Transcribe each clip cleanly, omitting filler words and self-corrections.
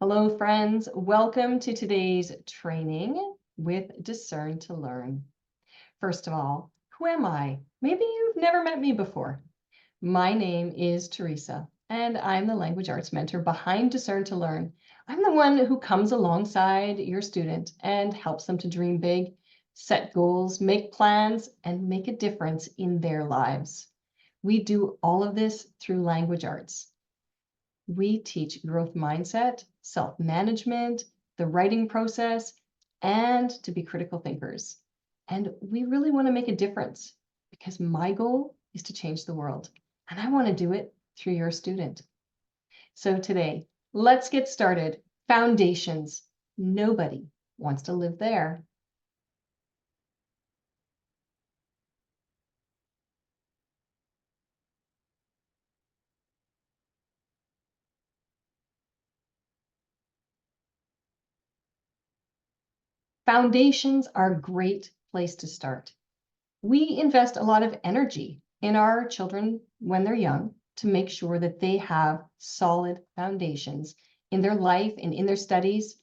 Hello, friends. Welcome to today's training with Discern to Learn. First of all, who am I? Maybe you've never met me before. My name is Teresa, and I'm the language arts mentor behind Discern to Learn. I'm the one who comes alongside your student and helps them to dream big, set goals, make plans, and make a difference in their lives. We do all of this through language arts. We teach growth mindset, self-management, the writing process, and to be critical thinkers. And we really want to make a difference because my goal is to change the world. And I want to do it through your student. So today, let's get started. Foundations. Nobody wants to live there. Foundations are a great place to start. We invest a lot of energy in our children when they're young to make sure that they have solid foundations in their life and in their studies.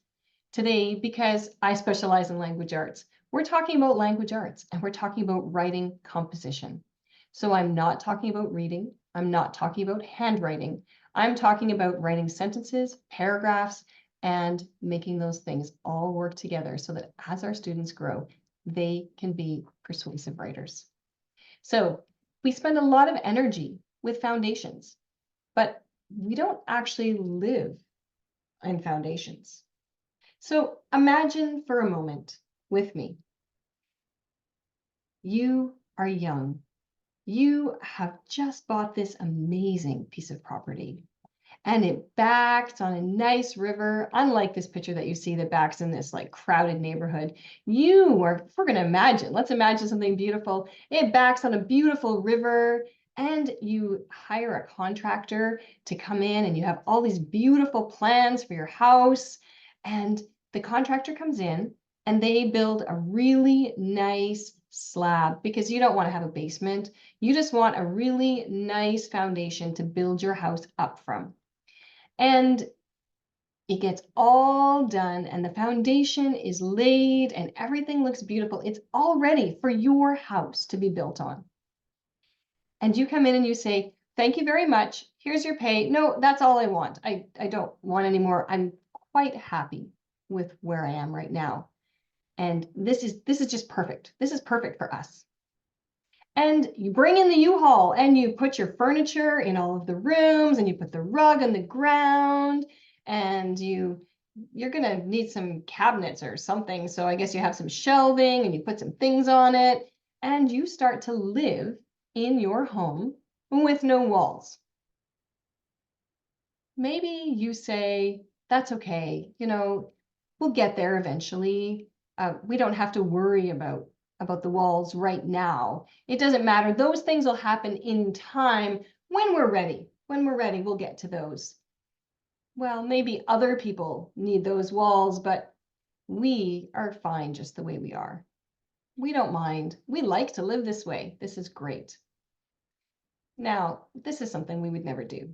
Today, because I specialize in language arts, we're talking about language arts and we're talking about writing composition. So I'm not talking about reading. I'm not talking about handwriting. I'm talking about writing sentences, paragraphs, and making those things all work together so that as our students grow, they can be persuasive writers. So we spend a lot of energy with foundations, but we don't actually live in foundations. So imagine for a moment with me, you are young. You have just bought this amazing piece of property and it backs on a nice river, unlike this picture that you see that backs in this like crowded neighborhood. If we're going to imagine, let's imagine something beautiful. It backs on a beautiful river and you hire a contractor to come in and you have all these beautiful plans for your house. And the contractor comes in and they build a really nice slab because you don't want to have a basement. You just want a really nice foundation to build your house up from. And it gets all done and the foundation is laid and everything looks beautiful. It's all ready for your house to be built on. And you come in and you say, thank you very much. Here's your pay. No, that's all I want. I don't want any more. I'm quite happy with where I am right now. And this is just perfect. This is perfect for us. And you bring in the U-Haul and you put your furniture in all of the rooms and you put the rug on the ground and you're going to need some cabinets or something. So I guess you have some shelving and you put some things on it and you start to live in your home with no walls. Maybe you say, that's okay. We'll get there eventually. We don't have to worry about the walls right now. It doesn't matter. Those things will happen in time when we're ready. When we're ready, we'll get to those. Well, maybe other people need those walls, but we are fine just the way we are. We don't mind. We like to live this way. This is great. Now, this is something we would never do,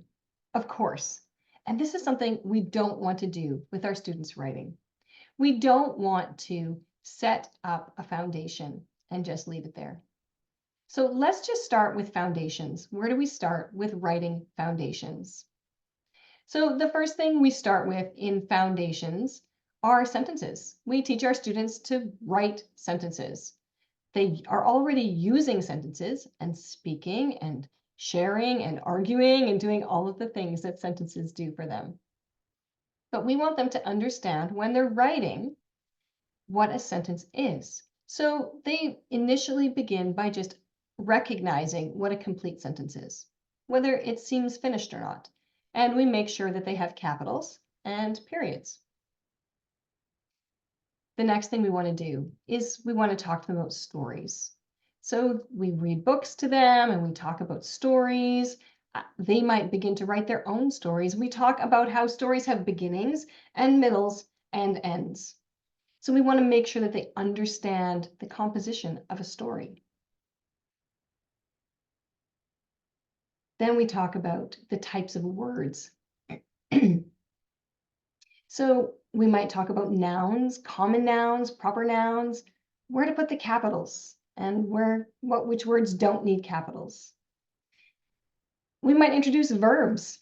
of course. And this is something we don't want to do with our students' writing. We don't want to set up a foundation and just leave it there. So let's just start with foundations. Where do we start with writing foundations? So the first thing we start with in foundations are sentences. We teach our students to write sentences. They are already using sentences and speaking and sharing and arguing and doing all of the things that sentences do for them. But we want them to understand when they're writing what a sentence is. So they initially begin by just recognizing what a complete sentence is, whether it seems finished or not. And we make sure that they have capitals and periods. The next thing we want to do is we want to talk to them about stories. So we read books to them and we talk about stories. They might begin to write their own stories. We talk about how stories have beginnings and middles and ends. So we want to make sure that they understand the composition of a story. Then we talk about the types of words. So we might talk about nouns, common nouns, proper nouns, where to put the capitals, and which words don't need capitals. We might introduce verbs.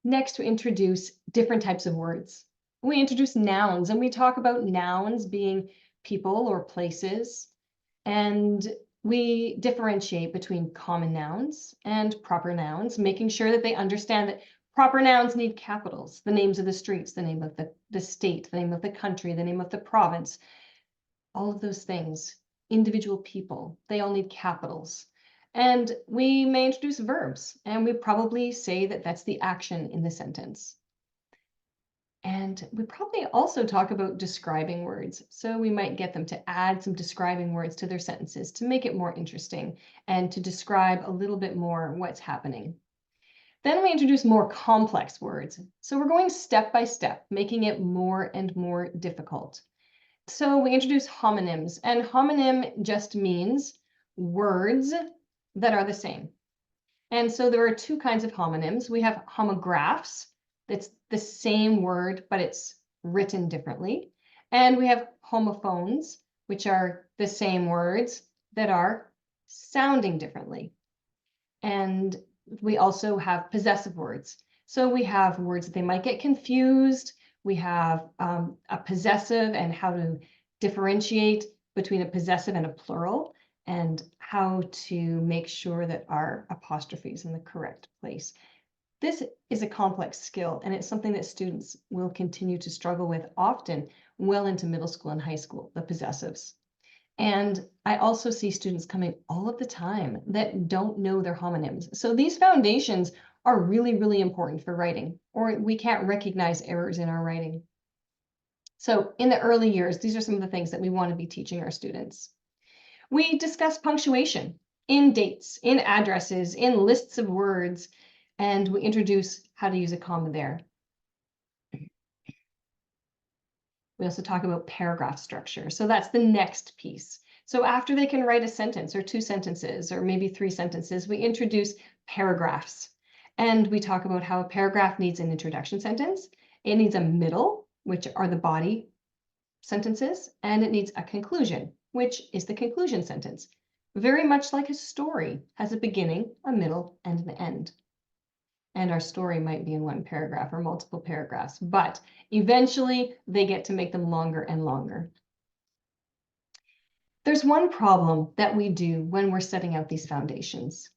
Next, we introduce different types of words. We introduce nouns, and we talk about nouns being people or places. And we differentiate between common nouns and proper nouns, making sure that they understand that proper nouns need capitals, the names of the streets, the name of the state, the name of the country, the name of the province, all of those things, individual people, they all need capitals. And we may introduce verbs, and we probably say that that's the action in the sentence. And we probably also talk about describing words. So we might get them to add some describing words to their sentences to make it more interesting and to describe a little bit more what's happening. Then we introduce more complex words. So we're going step by step, making it more and more difficult. So we introduce homonyms, and homonym just means words that are the same. And so there are two kinds of homonyms. We have homographs, that's the same word, but it's written differently. And we have homophones, which are the same words that are sounding differently. And we also have possessive words. So we have words that they might get confused. We have a possessive and how to differentiate between a possessive and a plural, and how to make sure that our apostrophe is in the correct place. This is a complex skill, and it's something that students will continue to struggle with often well into middle school and high school, the possessives. And I also see students coming all of the time that don't know their homonyms. So these foundations are really, really important for writing, or we can't recognize errors in our writing. So in the early years, these are some of the things that we want to be teaching our students. We discuss punctuation in dates, in addresses, in lists of words, and we introduce how to use a comma there. We also talk about paragraph structure. So that's the next piece. So after they can write a sentence or two sentences or maybe three sentences, we introduce paragraphs. And we talk about how a paragraph needs an introduction sentence. It needs a middle, which are the body sentences, and it needs a conclusion, which is the conclusion sentence. Very much like a story has a beginning, a middle, and an end. And our story might be in one paragraph or multiple paragraphs, but eventually they get to make them longer and longer. There's one problem that we do when we're setting out these foundations,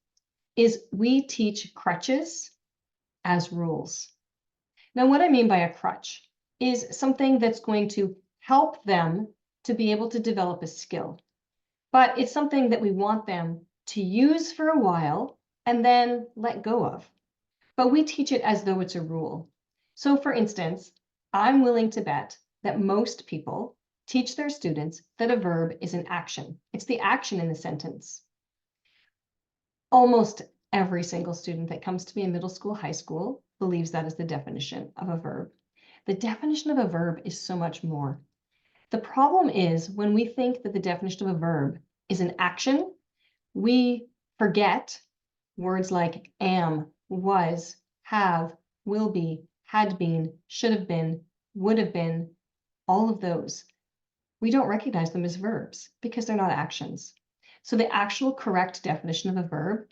is we teach crutches as rules. Now, what I mean by a crutch is something that's going to help them to be able to develop a skill, but it's something that we want them to use for a while and then let go of. But we teach it as though it's a rule. So for instance, I'm willing to bet that most people teach their students that a verb is an action. It's the action in the sentence. Almost every single student that comes to me in middle school, high school, believes that is the definition of a verb. The definition of a verb is so much more. The problem is when we think that the definition of a verb is an action, we forget words like am, was, have, will be, had been, should have been, would have been, all of those. We don't recognize them as verbs because they're not actions. So the actual correct definition of a verb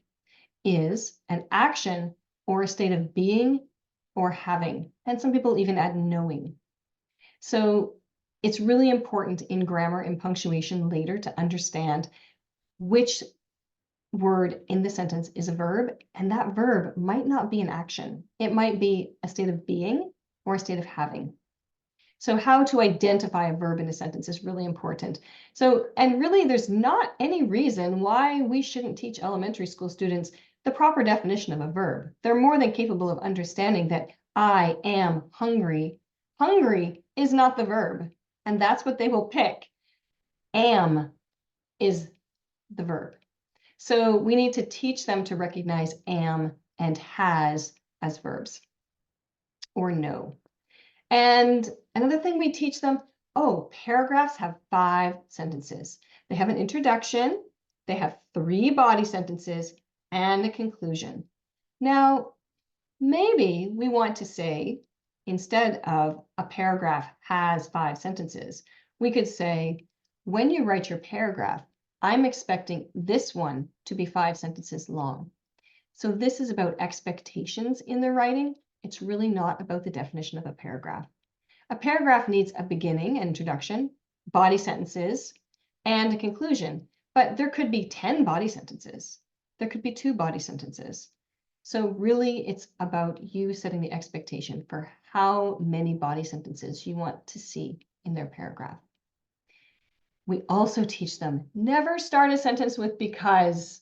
is an action or a state of being or having. And some people even add knowing. So it's really important in grammar and punctuation later to understand which word in the sentence is a verb, and that verb might not be an action. It might be a state of being or a state of having. So how to identify a verb in a sentence is really important. So, and really there's not any reason why we shouldn't teach elementary school students the proper definition of a verb. They're more than capable of understanding that I am hungry. Hungry is not the verb, and that's what they will pick. Am is the verb. So we need to teach them to recognize am and has as verbs, or no. And another thing we teach them, oh, paragraphs have 5 sentences. They have an introduction, they have 3 body sentences, and a conclusion. Now, maybe we want to say, instead of a paragraph has 5 sentences, we could say, when you write your paragraph, I'm expecting this one to be 5 sentences long. So this is about expectations in the writing. It's really not about the definition of a paragraph. A paragraph needs a beginning, an introduction, body sentences, and a conclusion. But there could be 10 body sentences. There could be 2 body sentences. So really, it's about you setting the expectation for how many body sentences you want to see in their paragraph. We also teach them never start a sentence with because.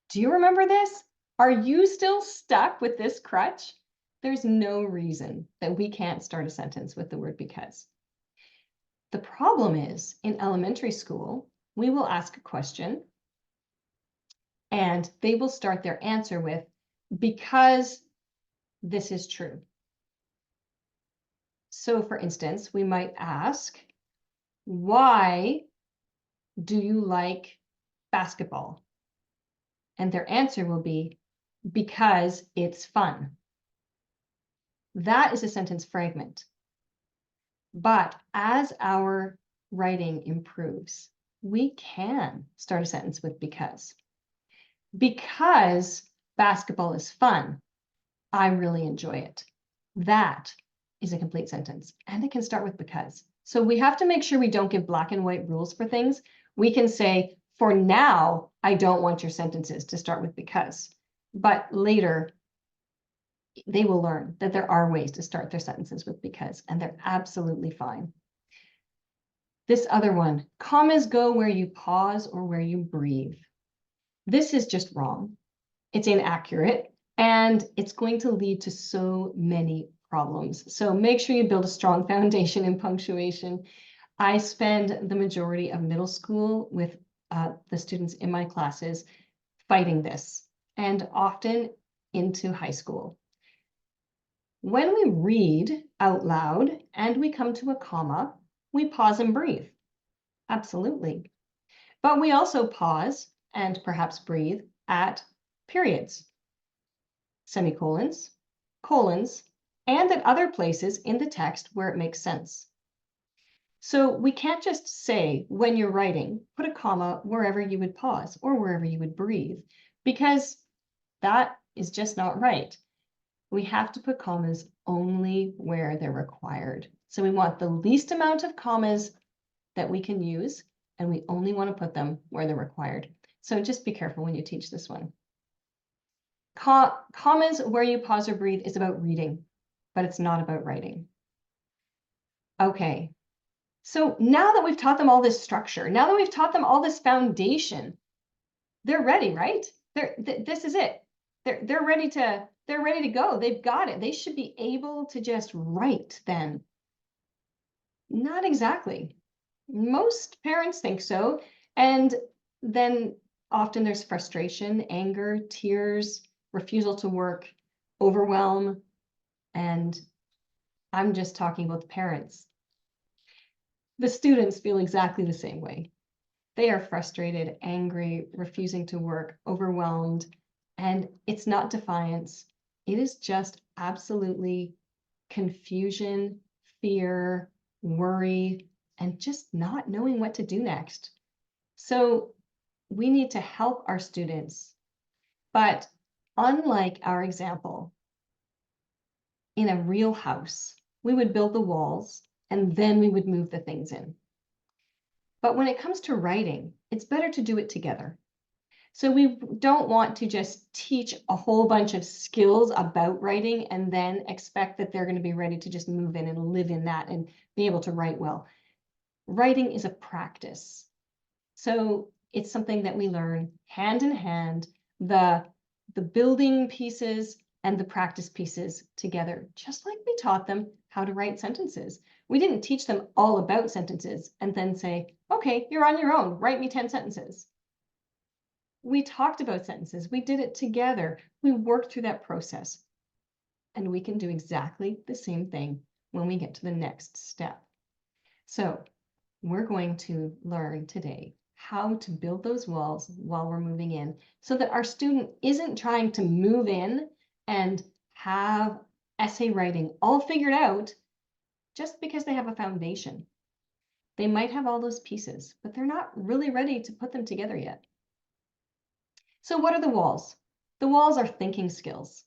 Do you remember this? Are you still stuck with this crutch? There's no reason that we can't start a sentence with the word because. The problem is, in elementary school, we will ask a question and they will start their answer with, because this is true. So for instance, we might ask, why do you like basketball? And their answer will be, because it's fun. That is a sentence fragment. But as our writing improves, we can start a sentence with because. Because basketball is fun, I really enjoy it. That is a complete sentence, and it can start with because. So we have to make sure we don't give black and white rules for things. We can say, for now, I don't want your sentences to start with because, but later they will learn that there are ways to start their sentences with because, and they're absolutely fine. This other one, commas go where you pause or where you breathe. This is just wrong. It's inaccurate, and it's going to lead to so many problems. So make sure you build a strong foundation in punctuation. I spend the majority of middle school with the students in my classes fighting this, and often into high school. When we read out loud and we come to a comma, we pause and breathe. Absolutely. But we also pause and perhaps breathe at periods, semicolons, colons, and at other places in the text where it makes sense. So we can't just say, when you're writing, put a comma wherever you would pause or wherever you would breathe, because that is just not right. We have to put commas only where they're required. So we want the least amount of commas that we can use, and we only want to put them where they're required. So just be careful when you teach this one. Commas where you pause or breathe is about reading, but it's not about writing. Okay, so now that we've taught them all this structure, now that we've taught them all this foundation, they're ready, right? This is it. They're ready to go. They've got it. They should be able to just write then. Not exactly. Most parents think so. And then often there's frustration, anger, tears, refusal to work, overwhelm. And I'm just talking about the parents. The students feel exactly the same way. They are frustrated, angry, refusing to work, overwhelmed, and it's not defiance. It is just absolutely confusion, fear, worry, and just not knowing what to do next. So we need to help our students. But unlike our example, in a real house, we would build the walls and then we would move the things in. But when it comes to writing, it's better to do it together. So we don't want to just teach a whole bunch of skills about writing and then expect that they're going to be ready to just move in and live in that and be able to write well. Writing is a practice. So it's something that we learn hand in hand, the building pieces and the practice pieces together, just like we taught them how to write sentences. We didn't teach them all about sentences and then say, okay, you're on your own, write me 10 sentences. We talked about sentences. We did it together. We worked through that process. And we can do exactly the same thing when we get to the next step. So we're going to learn today how to build those walls while we're moving in so that our student isn't trying to move in and have essay writing all figured out just because they have a foundation. They might have all those pieces, but they're not really ready to put them together yet. So what are the walls? The walls are thinking skills.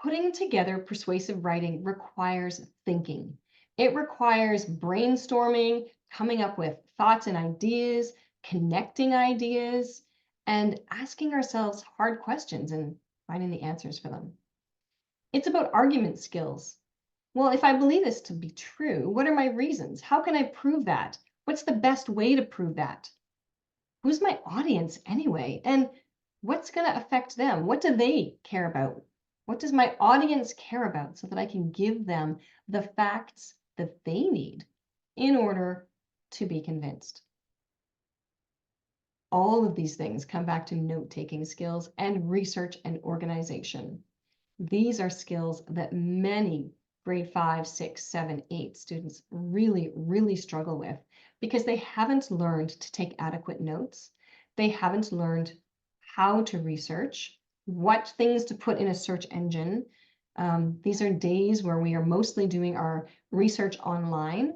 Putting together persuasive writing requires thinking. It requires brainstorming, coming up with thoughts and ideas, connecting ideas, and asking ourselves hard questions and finding the answers for them. It's about argument skills. Well, if I believe this to be true, what are my reasons? How can I prove that? What's the best way to prove that? Who's my audience anyway? And what's going to affect them? What do they care about? What does my audience care about so that I can give them the facts that they need in order to be convinced? All of these things come back to note-taking skills and research and organization. These are skills that many grade 5, 6, 7, 8 students really, really struggle with because they haven't learned to take adequate notes. They haven't learned how to research, what things to put in a search engine. These are days where we are mostly doing our research online.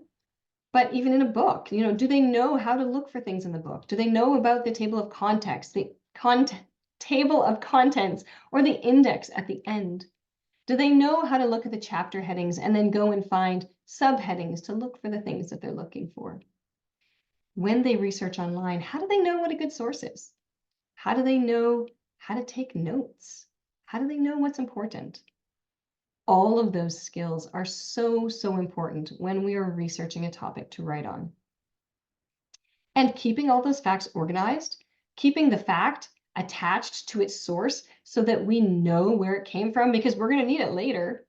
But even in a book, do they know how to look for things in the book? Do they know about the table of context, the table of contents, or the index at the end? Do they know how to look at the chapter headings and then go and find subheadings to look for the things that they're looking for? When they research online, how do they know what a good source is? How do they know how to take notes? How do they know what's important? All of those skills are so, so important when we are researching a topic to write on. And keeping all those facts organized, keeping the fact attached to its source so that we know where it came from, because we're going to need it later.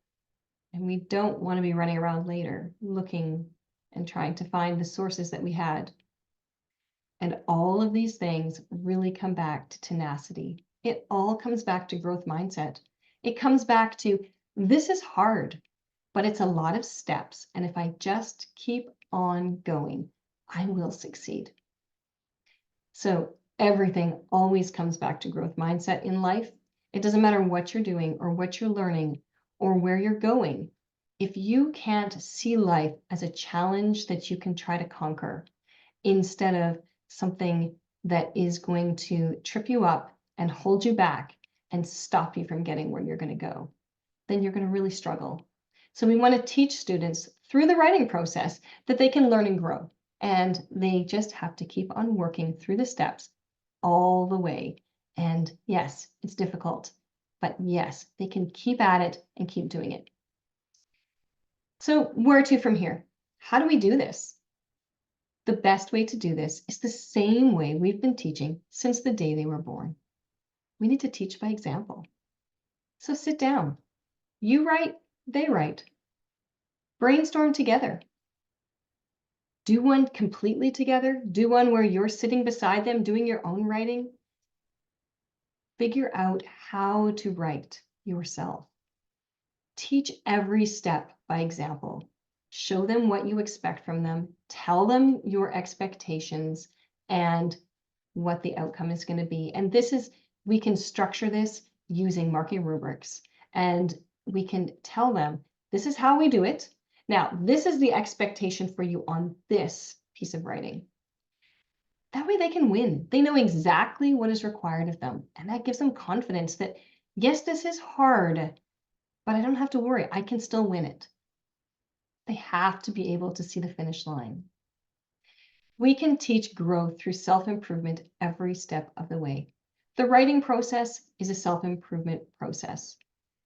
And we don't want to be running around later looking and trying to find the sources that we had. And all of these things really come back to tenacity. It all comes back to growth mindset. It comes back to, this is hard, but it's a lot of steps. And if I just keep on going, I will succeed. So everything always comes back to growth mindset in life. It doesn't matter what you're doing or what you're learning or where you're going. If you can't see life as a challenge that you can try to conquer instead of something that is going to trip you up and hold you back and stop you from getting where you're going to go, then you're going to really struggle. So we want to teach students through the writing process that they can learn and grow. And they just have to keep on working through the steps all the way. And yes, it's difficult, but yes, they can keep at it and keep doing it. So where to from here? How do we do this? The best way to do this is the same way we've been teaching since the day they were born. We need to teach by example. So sit down. You write, they write. Brainstorm together. Do one completely together. Do one where you're sitting beside them doing your own writing. Figure out how to write yourself. Teach every step by example. Show them what you expect from them. Tell them your expectations and what the outcome is going to be. And we can structure this using marking rubrics. And we can tell them, this is how we do it. Now, this is the expectation for you on this piece of writing. That way they can win. They know exactly what is required of them. And that gives them confidence that, yes, this is hard, but I don't have to worry. I can still win it. They have to be able to see the finish line. We can teach growth through self-improvement every step of the way. The writing process is a self-improvement process.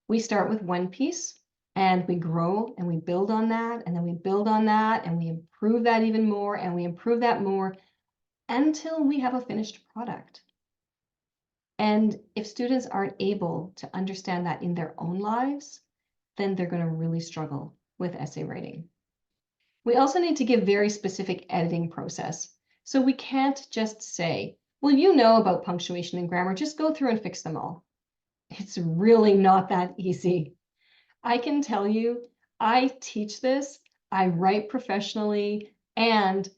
We start with one piece and we grow and we build on that, and then we build on that and we improve that even more, and we improve that more until we have a finished product. And if students aren't able to understand that in their own lives, then they're going to really struggle with essay writing. We also need to give very specific editing process. So we can't just say, Well, you know about punctuation and grammar. Just go through and fix them all. It's really not that easy. I can tell you, I teach this, I write professionally, and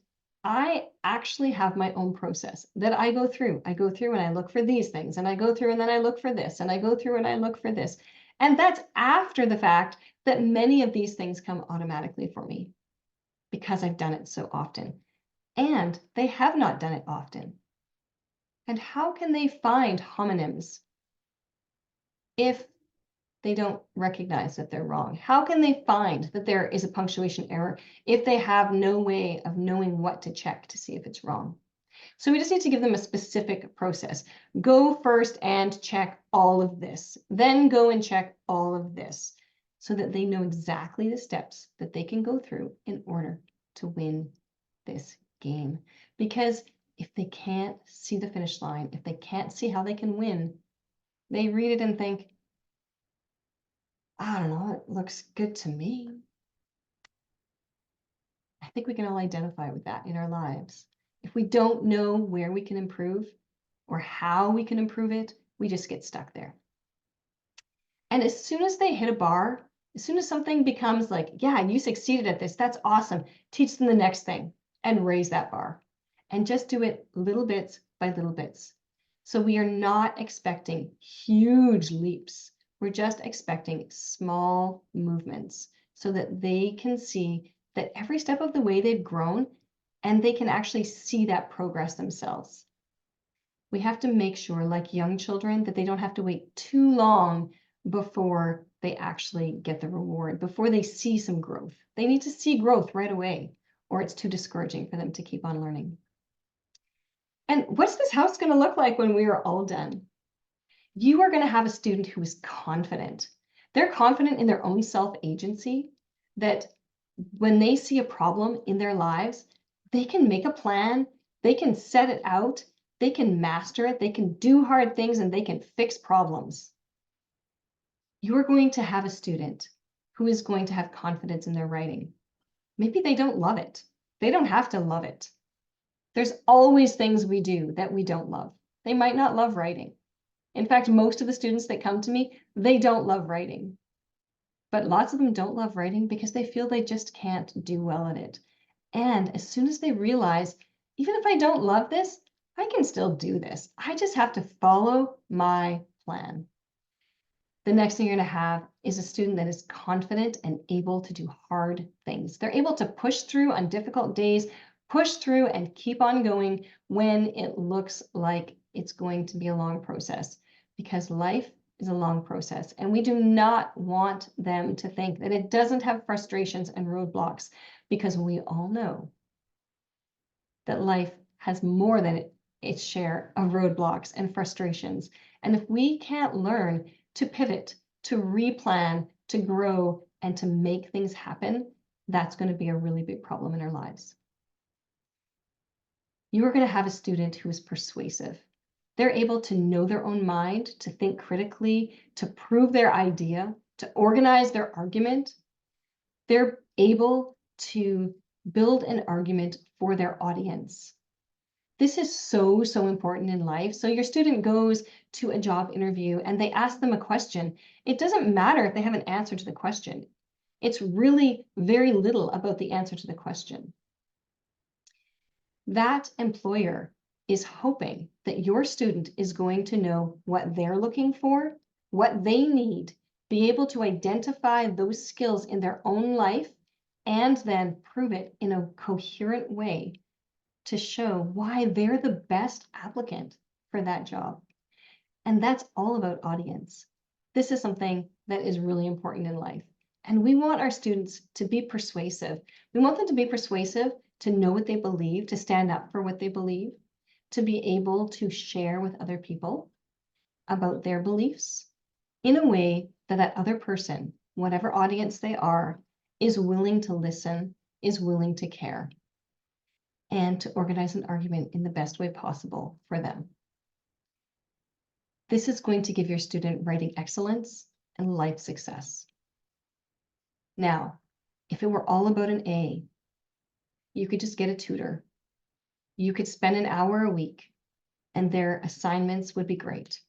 I actually have my own process that I go through. I go through and I look for these things, and I go through and then I look for this, and I go through and I look for this. And that's after the fact that many of these things come automatically for me because I've done it so often. And they have not done it often. And how can they find homonyms if they don't recognize that they're wrong? How can they find that there is a punctuation error if they have no way of knowing what to check to see if it's wrong? So we just need to give them a specific process. Go first and check all of this, then go and check all of this, so that they know exactly the steps that they can go through in order to win this game. Because if they can't see the finish line, if they can't see how they can win, they read it and think, I don't know, it looks good to me. I think we can all identify with that in our lives. If we don't know where we can improve or how we can improve it, we just get stuck there. And as soon as they hit a bar, as soon as something becomes like, yeah, you succeeded at this, that's awesome, teach them the next thing and raise that bar. And just do it little bits by little bits. So we are not expecting huge leaps. We're just expecting small movements so that they can see that every step of the way they've grown and they can actually see that progress themselves. We have to make sure, like young children, that they don't have to wait too long before they actually get the reward, before they see some growth. They need to see growth right away, or it's too discouraging for them to keep on learning. And what's this house going to look like when we are all done? You are going to have a student who is confident. They're confident in their own self-agency, that when they see a problem in their lives, they can make a plan, they can set it out, they can master it, they can do hard things, and they can fix problems. You're going to have a student who is going to have confidence in their writing. Maybe they don't love it. They don't have to love it. There's always things we do that we don't love. They might not love writing. In fact, most of the students that come to me, they don't love writing. But lots of them don't love writing because they feel they just can't do well at it. And as soon as they realize, even if I don't love this, I can still do this. I just have to follow my plan. The next thing you're going to have is a student that is confident and able to do hard things. They're able to push through on difficult days, push through and keep on going when it looks like it's going to be a long process, because life is a long process. And we do not want them to think that it doesn't have frustrations and roadblocks, because we all know that life has more than its share of roadblocks and frustrations. And if we can't learn to pivot, to replan, to grow, and to make things happen, that's going to be a really big problem in our lives. You are going to have a student who is persuasive. They're able to know their own mind, to think critically, to prove their idea, to organize their argument. They're able to build an argument for their audience. This is so, so important in life. So your student goes to a job interview and they ask them a question. It doesn't matter if they have an answer to the question. It's really very little about the answer to the question. That employer is hoping that your student is going to know what they're looking for, what they need, be able to identify those skills in their own life, and then prove it in a coherent way to show why they're the best applicant for that job. And that's all about audience. This is something that is really important in life. And we want our students to be persuasive. We want them to be persuasive, to know what they believe, to stand up for what they believe, to be able to share with other people about their beliefs in a way that that other person, whatever audience they are, is willing to listen, is willing to care, and to organize an argument in the best way possible for them. This is going to give your student writing excellence and life success. Now, if it were all about an A, you could just get a tutor. You could spend an hour a week and their assignments would be great.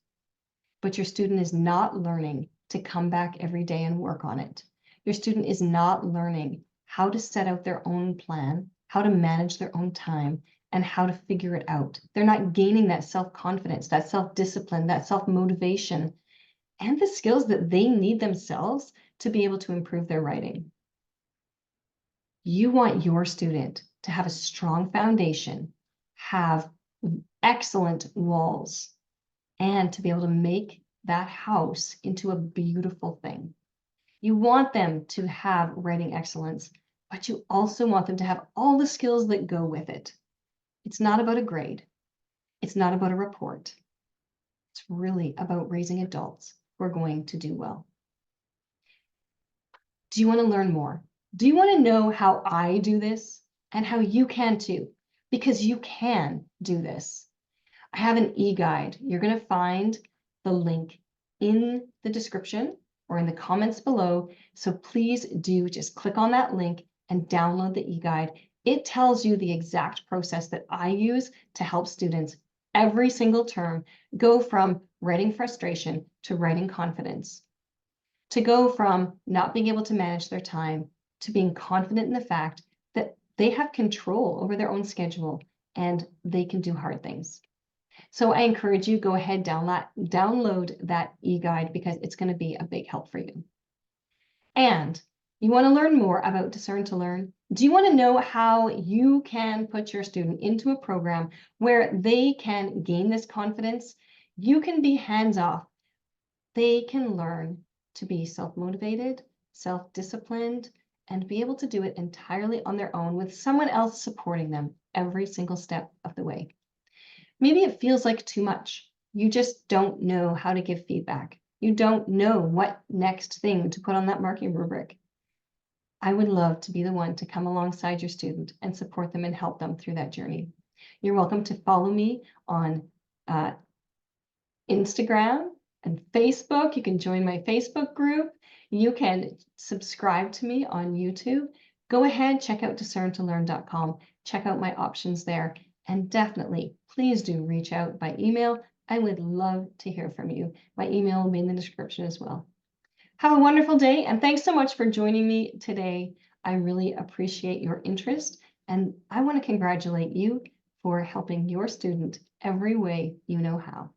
But your student is not learning to come back every day and work on it. Your student is not learning how to set out their own plan, how to manage their own time, and how to figure it out. They're not gaining that self-confidence, that self-discipline, that self-motivation, and the skills that they need themselves to be able to improve their writing. You want your student to have a strong foundation, have excellent walls, and to be able to make that house into a beautiful thing. You want them to have writing excellence, but you also want them to have all the skills that go with it. It's not about a grade. It's not about a report. It's really about raising adults who are going to do well. Do you want to learn more? Do you want to know how I do this and how you can too? Because you can do this. I have an e-guide. You're going to find the link in the description or in the comments below. So please do just click on that link and download the e-guide. It tells you the exact process that I use to help students every single term go from writing frustration to writing confidence, to go from not being able to manage their time to being confident in the fact that they have control over their own schedule and they can do hard things. So I encourage you, go ahead, download that e-guide because it's going to be a big help for you. And you want to learn more about Discern to Learn? Do you want to know how you can put your student into a program where they can gain this confidence? You can be hands-off. They can learn to be self-motivated, self-disciplined, and be able to do it entirely on their own with someone else supporting them every single step of the way. Maybe it feels like too much. You just don't know how to give feedback. You don't know what next thing to put on that marking rubric. I would love to be the one to come alongside your student and support them and help them through that journey. You're welcome to follow me on Instagram and Facebook. You can join my Facebook group. You can subscribe to me on YouTube. Go ahead, check out discerntolearn.com. Check out my options there. And definitely, please do reach out by email. I would love to hear from you. My email will be in the description as well. Have a wonderful day, and thanks so much for joining me today. I really appreciate your interest, and I want to congratulate you for helping your student every way you know how.